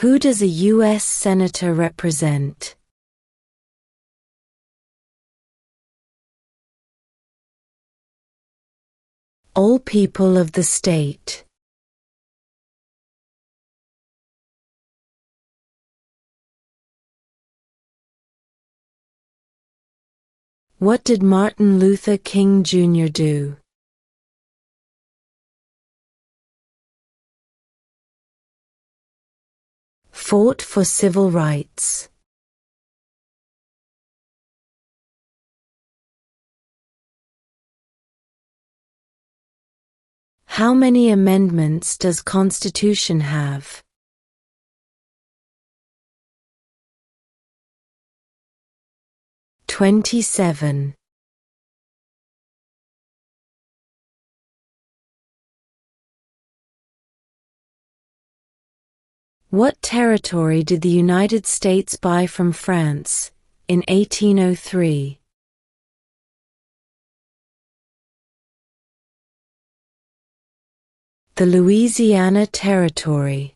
Who does a U.S. Senator represent? All people of the state. What did Martin Luther King Jr. do? Fought for civil rights. How many amendments does Constitution have? 27. What territory did the United States buy from France in 1803? The Louisiana Territory.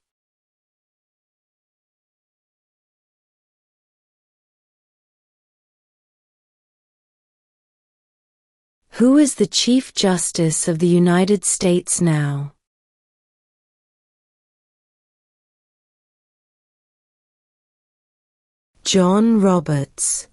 Who is the Chief Justice of the United States now? John Roberts.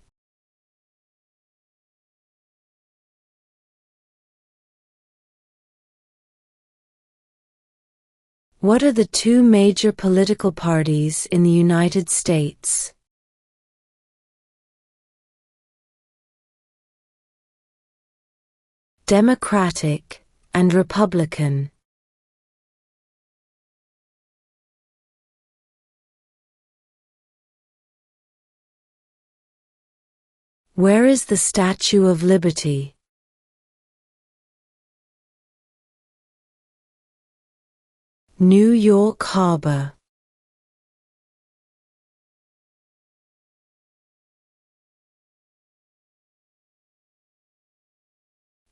What are the two major political parties in the United States? Democratic and Republican. Where is the Statue of Liberty? New York Harbor.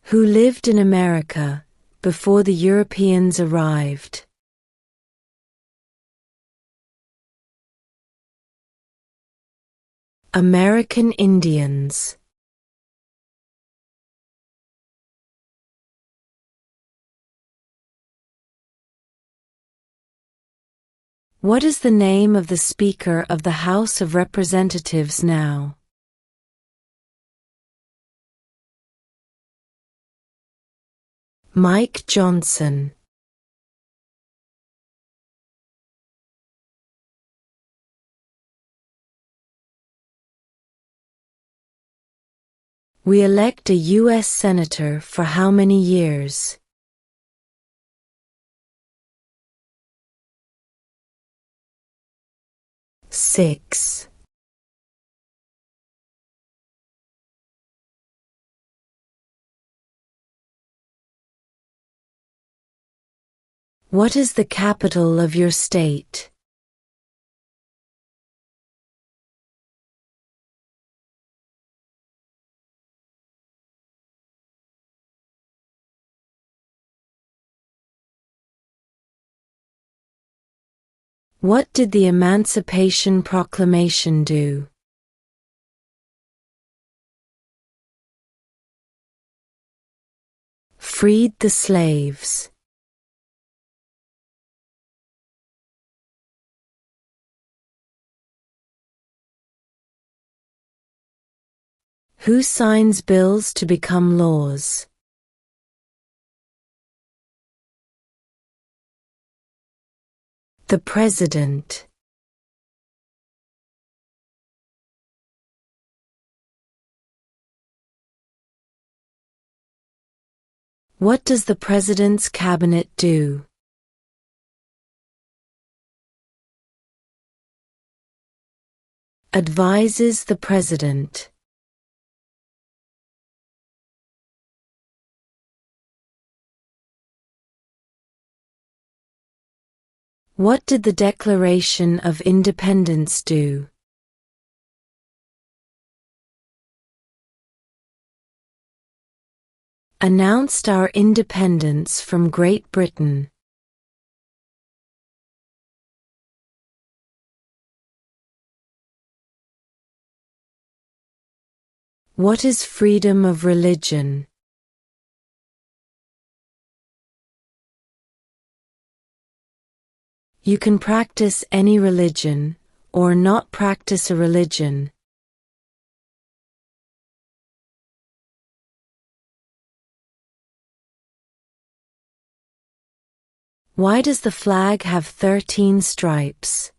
Who lived in America before the Europeans arrived? American Indians. What is the name of the Speaker of the House of Representatives now? Mike Johnson. We elect a U.S. Senator for how many years? Six. What is the capital of your state? What did the Emancipation Proclamation do? Freed the slaves. Who signs bills to become laws? The President. What does the President's Cabinet do? Advises the President. What did the Declaration of Independence do? Announced our independence from Great Britain. What is freedom of religion? You can practice any religion, or not practice a religion. Why does the flag have 13 stripes?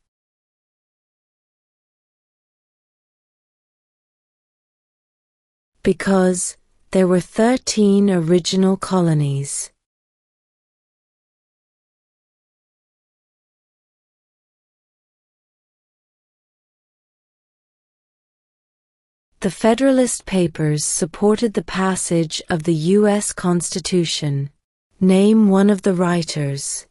Because there were 13 original colonies. The Federalist Papers supported the passage of the U.S. Constitution. Name one of the writers.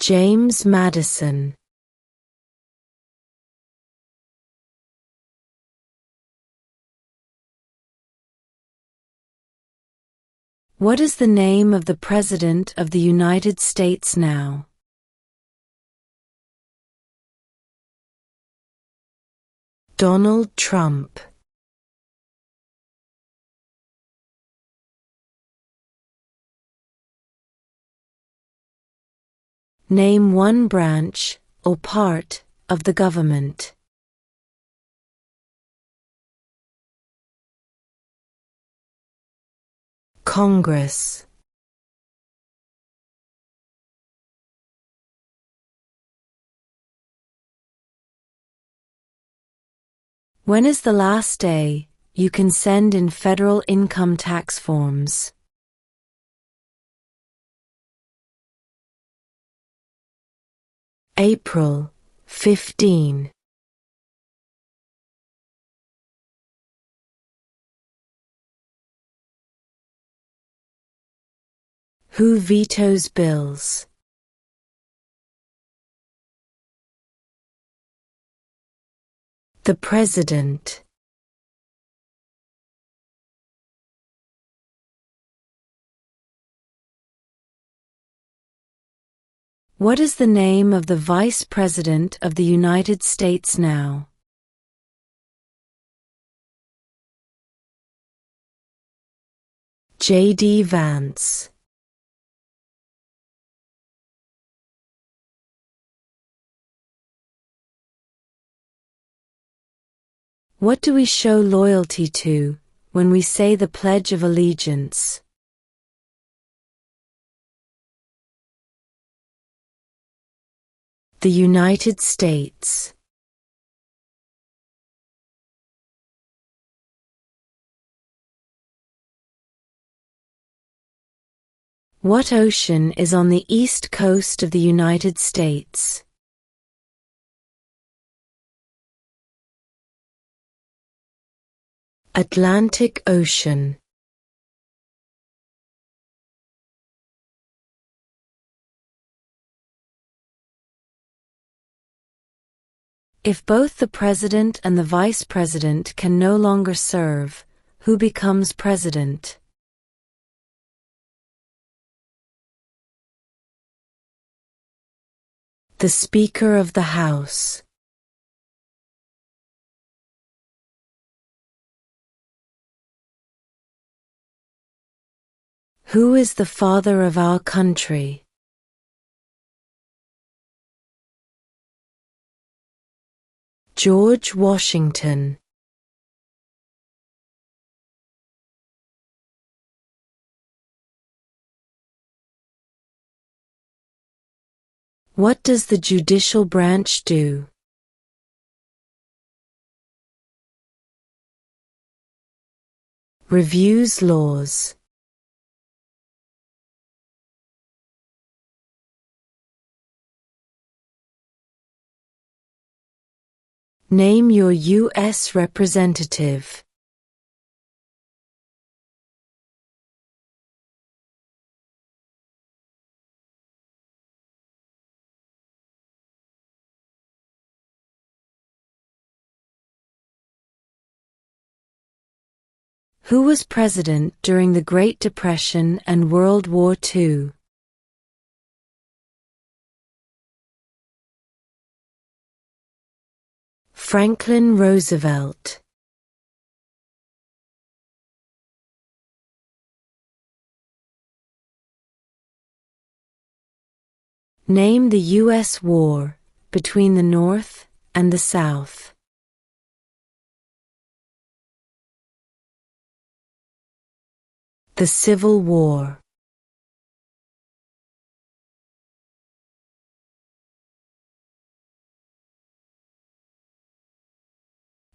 James Madison. What is the name of the President of the United States now? Donald Trump. Name one branch, or part, of the government. Congress. When is the last day you can send in federal income tax forms? April 15. Who vetoes bills? The President. What is the name of the Vice President of the United States now? J.D. Vance. What do we show loyalty to when we say the Pledge of Allegiance? The United States. What ocean is on the east coast of the United States? Atlantic Ocean. If both the President and the Vice President can no longer serve, who becomes President? The Speaker of the House. Who is the father of our country? George Washington. What does the judicial branch do? Reviews laws. Name your U.S. representative. Who was president during the Great Depression and World War II? Franklin Roosevelt. Name the U.S. war between the North and the South. The Civil War.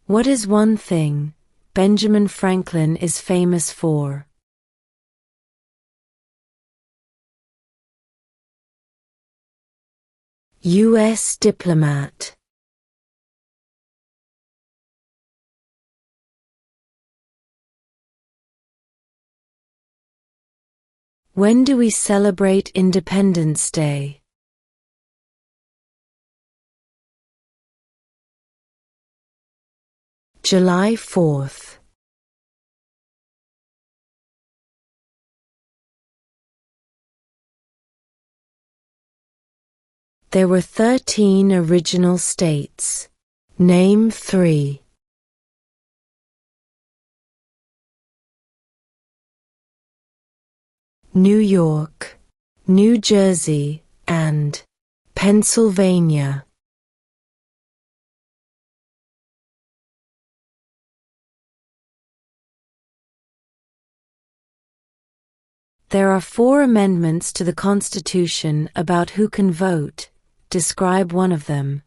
What is one thing Benjamin Franklin is famous for? U.S. diplomat. When do we celebrate Independence Day? July 4th. There were 13 original states. Name 3. New York, New Jersey, and Pennsylvania. There are 4 amendments to the Constitution about who can vote. Describe one of them.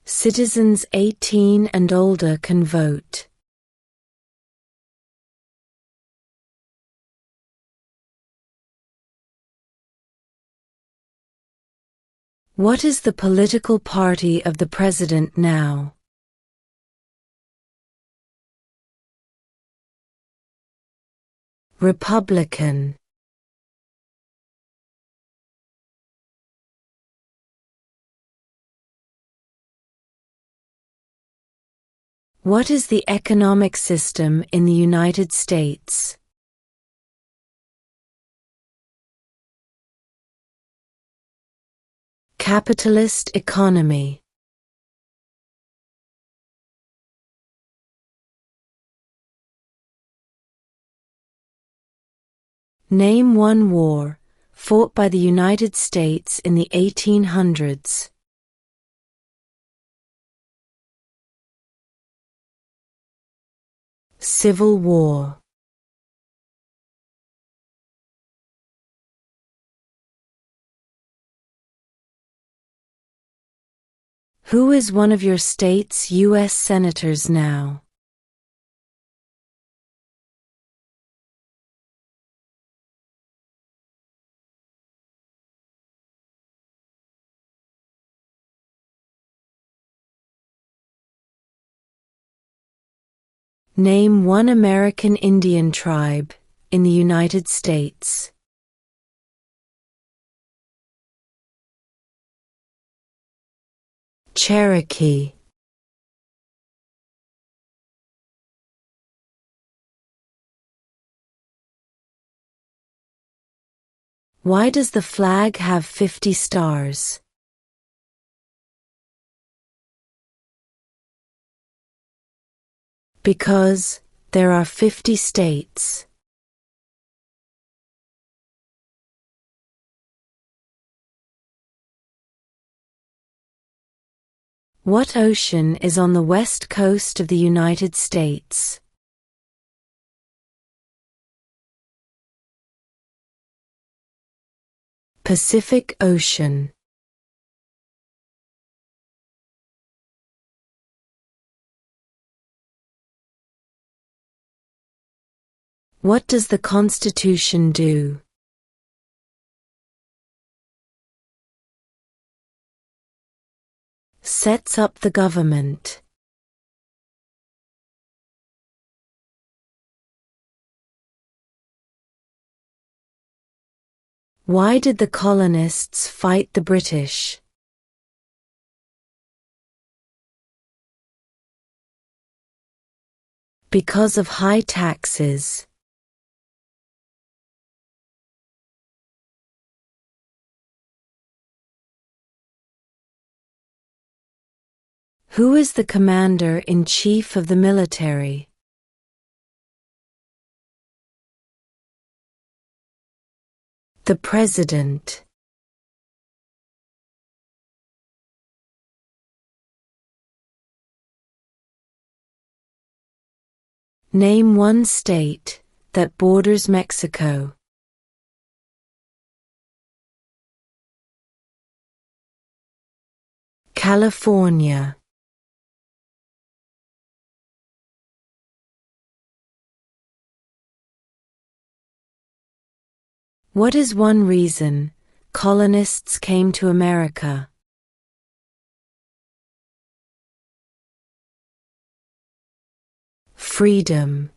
Citizens 18 and older can vote. What is the political party of the president now? Republican. What is the economic system in the United States? Capitalist economy. Name one war fought by the United States in the 1800s. Civil War. Who is one of your state's U.S. senators now? Name one American Indian tribe in the United States. Cherokee. Why does the flag have 50 stars? Because there are 50 states. What ocean is on the west coast of the United States? Pacific Ocean. What does the Constitution do? Sets up the government. Why did the colonists fight the British? Because of high taxes. Who is the commander-in-chief of the military? The President. Name one state that borders Mexico. California. What is one reason colonists came to America? Freedom.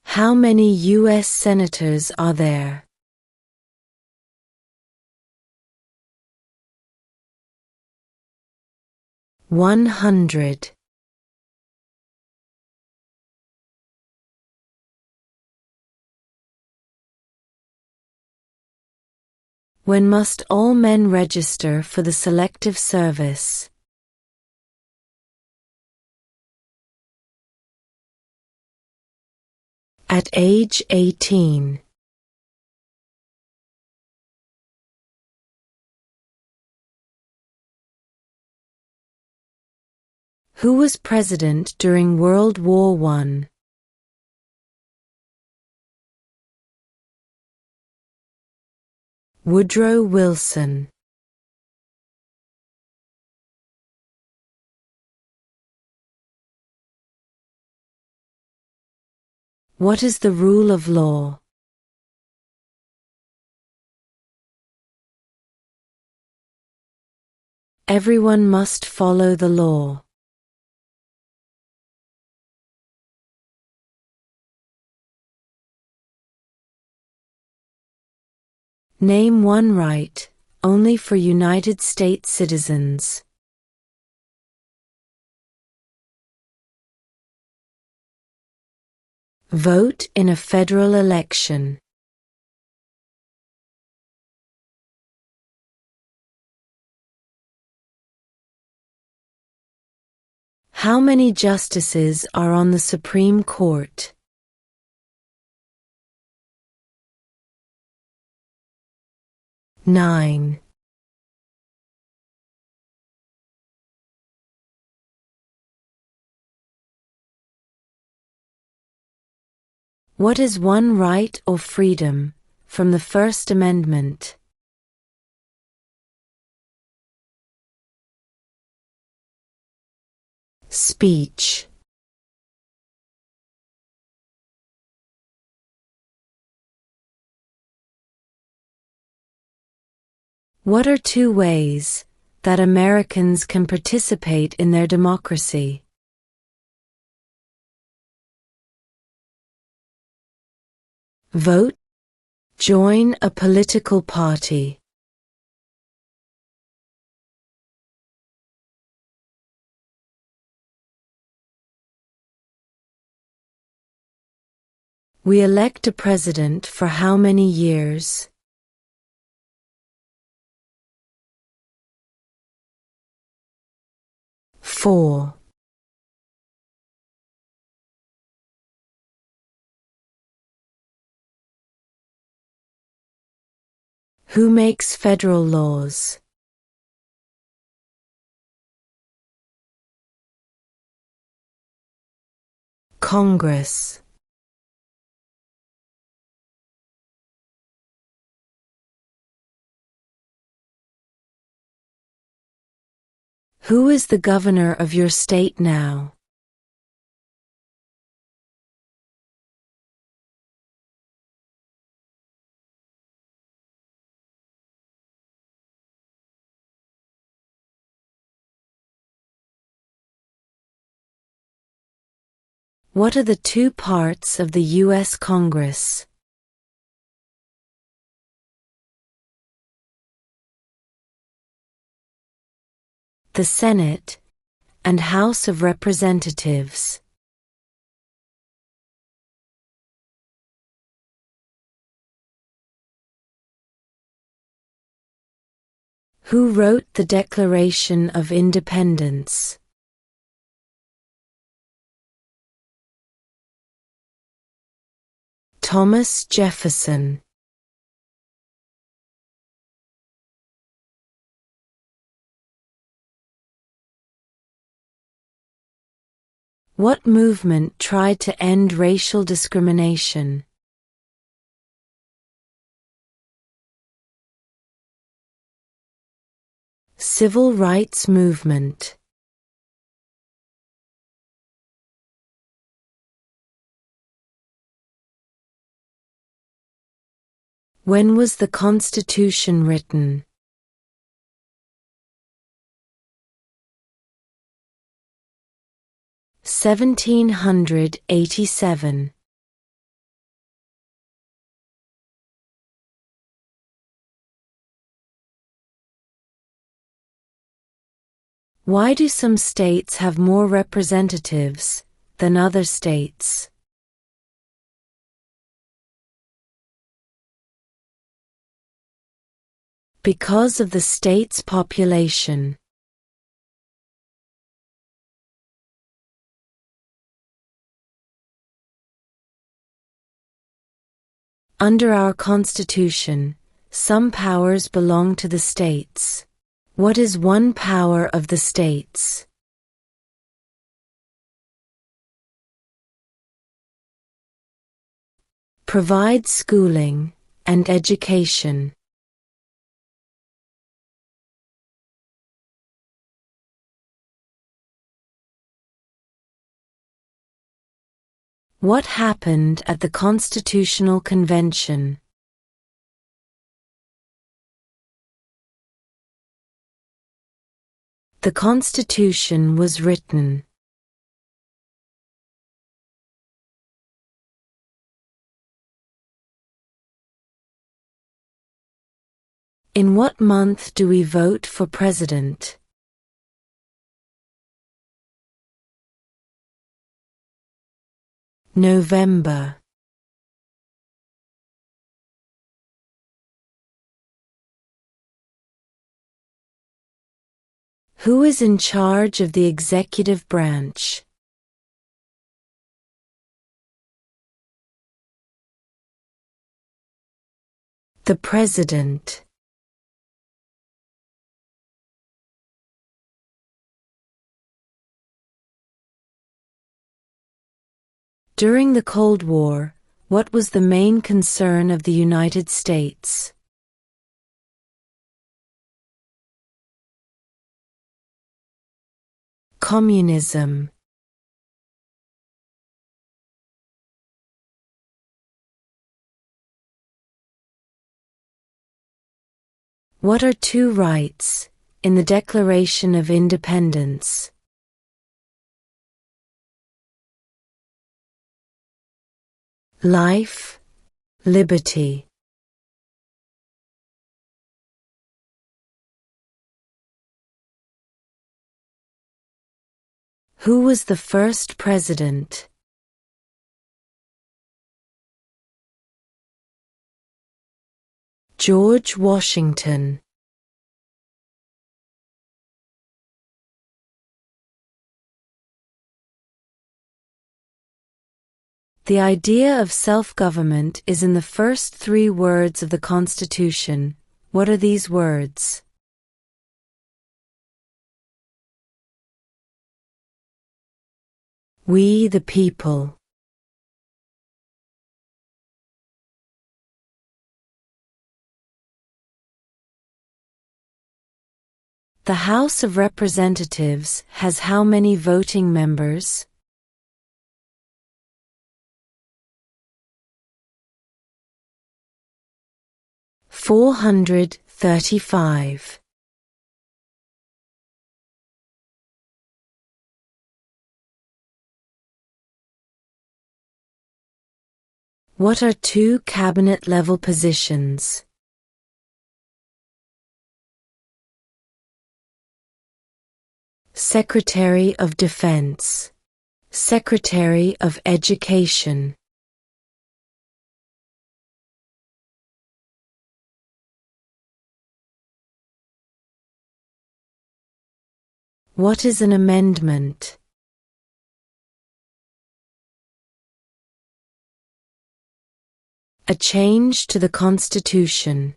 How many U.S. senators are there? $100. When must all men register for the Selective Service? At age 18. Who was president during World War I? Woodrow Wilson. What is the rule of law? Everyone must follow the law. Name one right only for United States citizens. Vote in a federal election. How many justices are on the Supreme Court? 9. What is one right or freedom from the First Amendment? Speech. What are two ways that Americans can participate in their democracy? Vote. Join a political party. We elect a president for how many years? Four. Who makes federal laws? Congress. Who is the governor of your state now? What are the two parts of the U.S. Congress? The Senate and House of Representatives. Who wrote the Declaration of Independence? Thomas Jefferson. What movement tried to end racial discrimination? Civil rights movement. When was the Constitution written? 1787. Why do some states have more representatives than other states? Because of the state's population. Under our Constitution, some powers belong to the states. What is one power of the states? Provide schooling and education. What happened at the Constitutional Convention? The Constitution was written. In what month do we vote for president? November. Who is in charge of the executive branch? The President. During the Cold War, what was the main concern of the United States? Communism. What are two rights in the Declaration of Independence? Life, liberty. Who was the first president? George Washington. The idea of self-government is in the first 3 words of the Constitution. What are these words? We the people. The House of Representatives has how many voting members? $435. What are 2 cabinet-level positions? Secretary of Defense. Secretary of Education. What is an amendment? A change to the Constitution.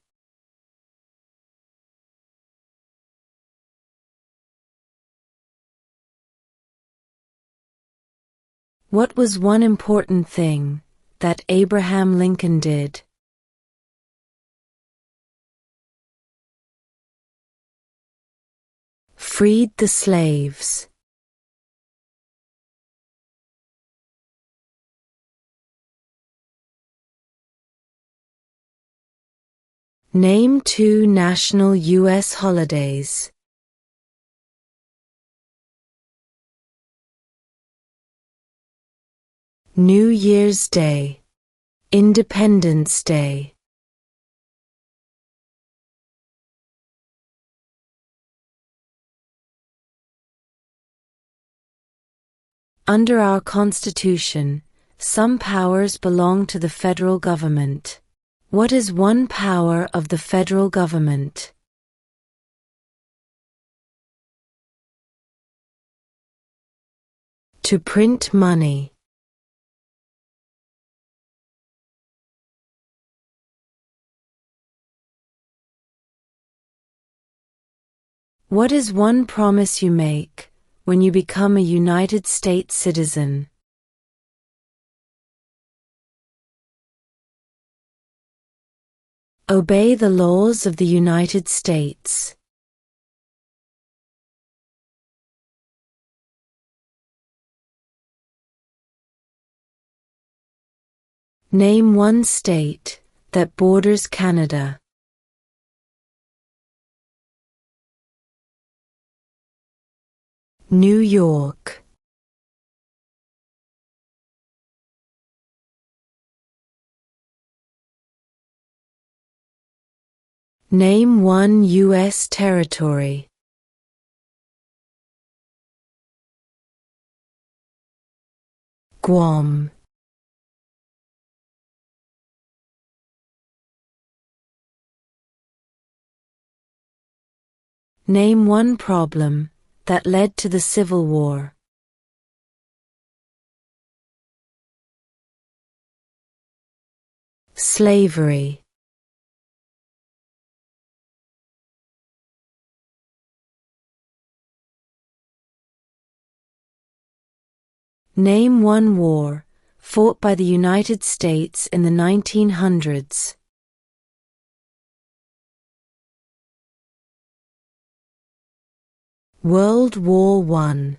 What was one important thing that Abraham Lincoln did? Freed the slaves. Name 2 national U.S. holidays. New Year's Day, Independence Day. Under our Constitution, some powers belong to the federal government. What is one power of the federal government? To print money. What is one promise you make when you become a United States citizen? Obey the laws of the United States. Name 1 state that borders Canada. New York. Name 1 U.S. territory. Guam. Name 1 problem that led to the Civil War. Slavery. Name 1 war fought by the United States in the 1900s. World War I.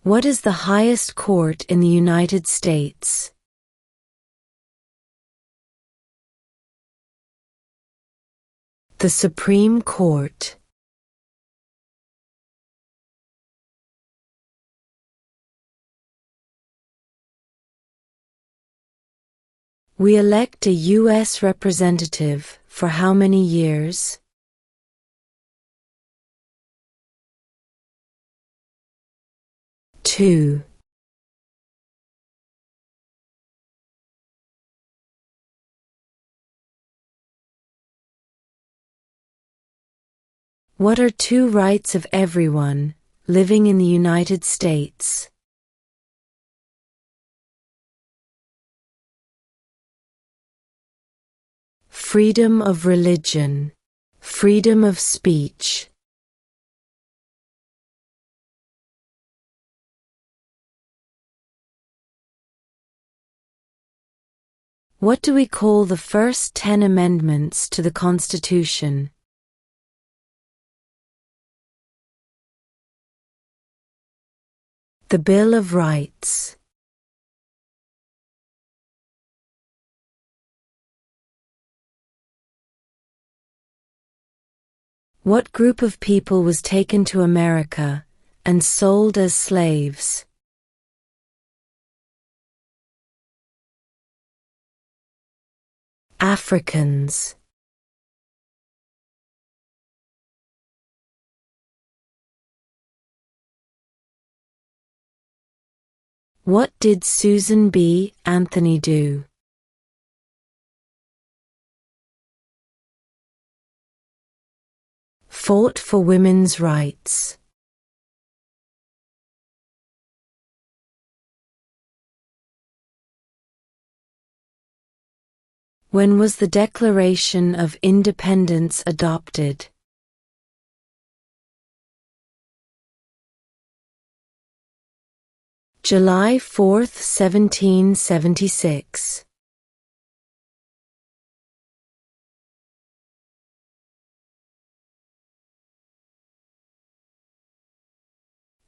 What is the highest court in the United States? The Supreme Court. We elect a U.S. representative for how many years? Two. What are 2 rights of everyone living in the United States? Freedom of religion, freedom of speech. What do we call the first 10 amendments to the Constitution? The Bill of Rights. What group of people was taken to America and sold as slaves? Africans. What did Susan B. Anthony do? Fought for women's rights. When was the Declaration of Independence adopted? July 4, 1776.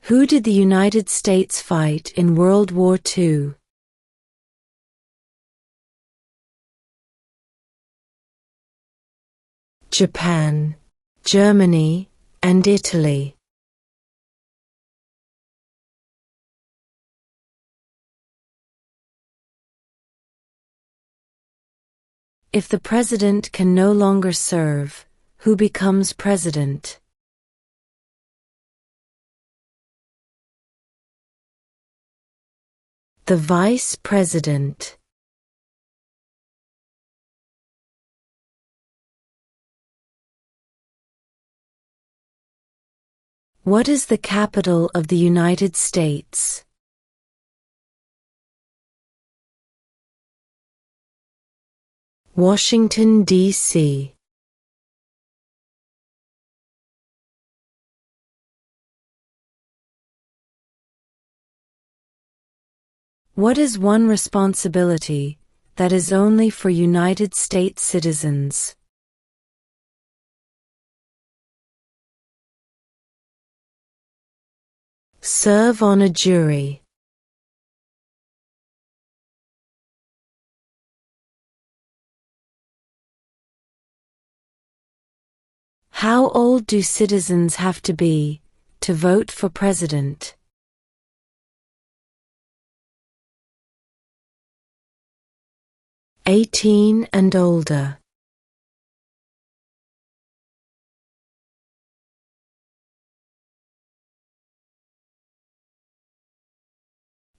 Who did the United States fight in World War II? Japan, Germany, and Italy. If the president can no longer serve, who becomes president? The vice president. What is the capital of the United States? Washington, D.C. What is one responsibility that is only for United States citizens? Serve on a jury. How old do citizens have to be to vote for president? 18 and older.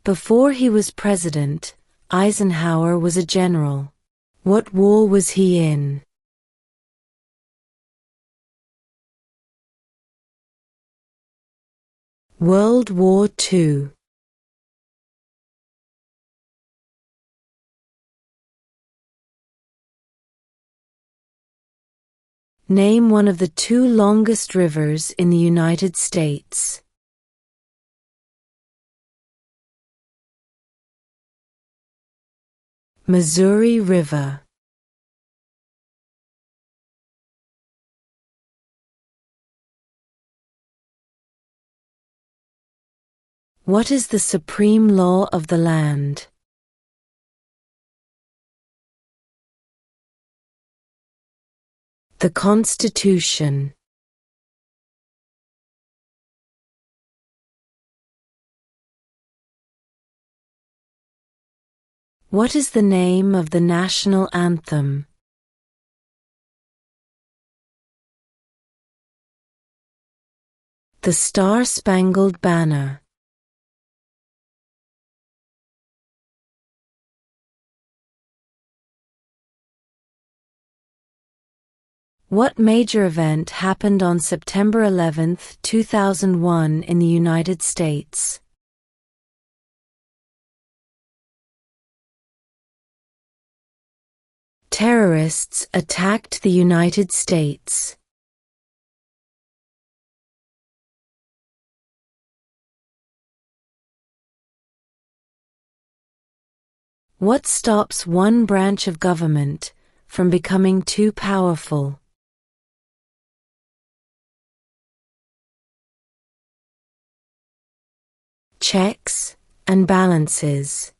Before he was president, Eisenhower was a general. What war was he in? World War II. Name one of the two longest rivers in the United States. Missouri River. What is the supreme law of the land? The Constitution. What is the name of the national anthem? The Star-Spangled Banner. What major event happened on September 11, 2001 in the United States? Terrorists attacked the United States. What stops one branch of government from becoming too powerful? Checks and balances.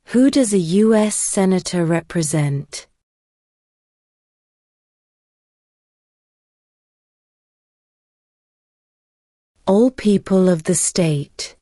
Who does a U.S. Senator represent? All people of the state.